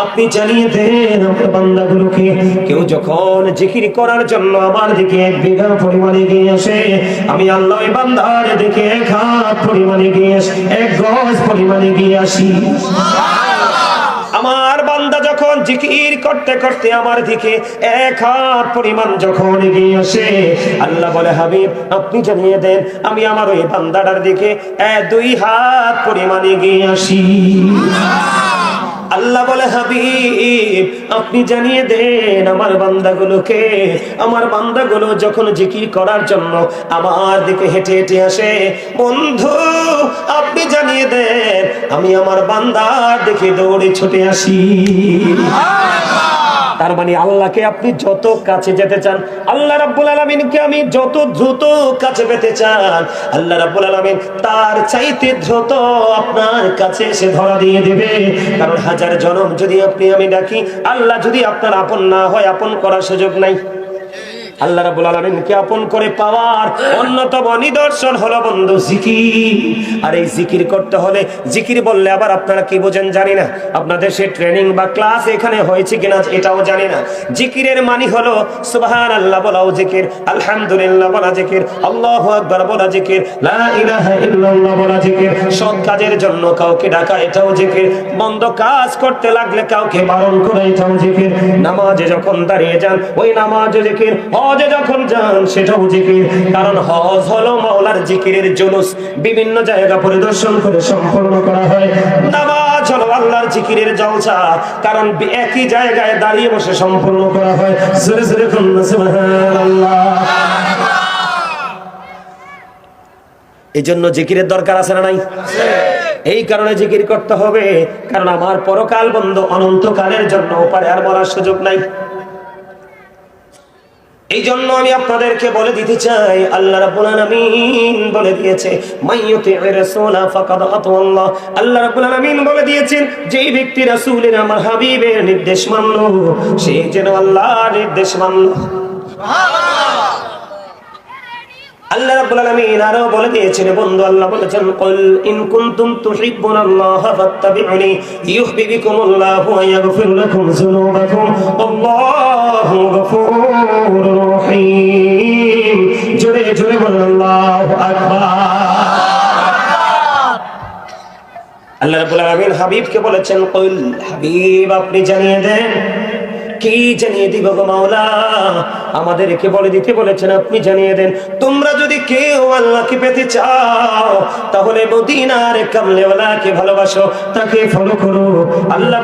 আপনি জানিয়ে দেন আমার বান্দাগুলোকে, কেউ যখন জিকির করার জন্য আমার দিকে 1 বিঘা পরিমাণে এগিয়ে আসে, আমি আল্লাহ ওই বান্দার দিকে 1 হাত পরিমাণে এগিয়ে আসি, 1 গজ পরিমাণে এগিয়ে আসি। আমার বান্দা যখন জিকির করতে করতে আমার দিকে 1 হাত পরিমাণ যখন এগিয়ে আসে, আল্লাহ বলে হাবিব আপনি জানিয়ে দেন আমি আমার ওই বান্দাটার দিকে 2 হাত পরিমাণ এগিয়ে আসি। আল্লাহ বলে হাবিব আপনি জানিয়ে দেন আমার বান্দাগুলোকে, আমার বান্দাগুলো যখন জিকির করার জন্য আমার দিকে হেঁটে হেঁটে আসে, বন্ধু আপনি জানিয়ে দেন আমি আমার বান্দার দিকে দৌড়ে ছুটে আসি। তার মানে আল্লাহকে আপনি যত কাছে যেতে চান, আল্লাহ রাব্বুল আলামিনকে আমি যত দ্রুত কাছে পেতে চান, আল্লাহ রাব্বুল আলামিন তার চাইতে দ্রুত আপনার কাছে এসে ধরা দিয়ে দেবে। কারণ 1000 জনম যদি আপনি আমি ডাকি, আল্লাহ যদি আপনার আপন না হয়, আপন করার সুযোগ নাই। আল্লাহ রাব্বুল আলামিনকে আপন করে পাওয়ার অন্যতম নিদর্শন হলো বন্ধু জিকির। আর এই জিকির করতে হলে, জিকির বললে আবার আপনারা কি বোঝেন জানি না, আপনাদের সে ট্রেনিং বা ক্লাস এখানে হয়েছে কিনা এটাও জানি না। জিকিরের মানে হলো সুবহানাল্লাহ বলাও জিকির, আলহামদুলিল্লাহ বলা জিকির, আল্লাহু আকবার বলা জিকির, লা ইলাহা ইল্লাল্লাহ বলা জিকির। সৎ কাজের জন্য কাউকে ডাকা এটাও জিকির, মন্দ কাজ করতে লাগলে কাউকে বারণ করা এটাও জিকির। নামাজে যখন দাঁড়িয়ে যান ওই নামাজও জিকির, হজে যখন যান সেটাও জিকির। কারণ হজ হলো মাওলার জিকিরের জুলুস, বিভিন্ন জায়গা পরিদর্শন করে সম্পূর্ণ করা হয়। নামাজ হলো আল্লাহর জিকিরের জলসা, কারণ একই জায়গায় দাঁড়িয়ে বসে সম্পূর্ণ করা হয়। জোরে জোরে সুবহানাল্লাহ। এই জন্য জিকিরের দরকার আছে না নাই? এই কারণে জিকির করতে হবে, কারণ আমার পরকাল বন্ধ অনন্তকালের জন্য ওপারে আর বলার সুযোগ নাই। এই জন্য আমি আপনাদেরকে বলে দিতে চাই, আল্লাহ রাব্বুল আলামিন বলে দিয়েছে মাইয়ুতি'র রাসূলা ফাকাদ আতাআল্লাহ। আল্লাহ রাব্বুল আলামিন বলে দিয়েছেন যেই ব্যক্তি রাসূলের আমার হাবিবের নির্দেশ মানলো, সে যেন আল্লাহর নির্দেশ মানলো। সুবহানাল্লাহ। আল্লাহ রাব্বুল আলামিন আরো বলে দিয়েছেন বন্ধু, আল্লাহ বলেছেন কুল ইন কুনতুম তুহিব্বুনাল্লাহা ফাত্তাবিউনি ইউহিব্বুকুমুল্লাহু ওয়া ইয়াগফির লাকুম যুনুবাকুম আল্লাহু গফুরুর রহিম। জোরে জোরে বলুন আল্লাহু আকবার। আল্লাহ রাব্বুল আলামিন হাবিবকে বলেছেন কুল, হাবিব আপনি জানিয়ে দেন। কি জানিয়ে দিব গো মাওলা? আমাদেরকে বলে দিতে বলেছেন আপনি জানিয়ে দেন। তোমরা যদি কেউ আল্লাহকে পেতে চাও তাহলে মদিনার কামলেওয়ালাকে ভালোবাসো, তাকে ফলো করো। আল্লাহ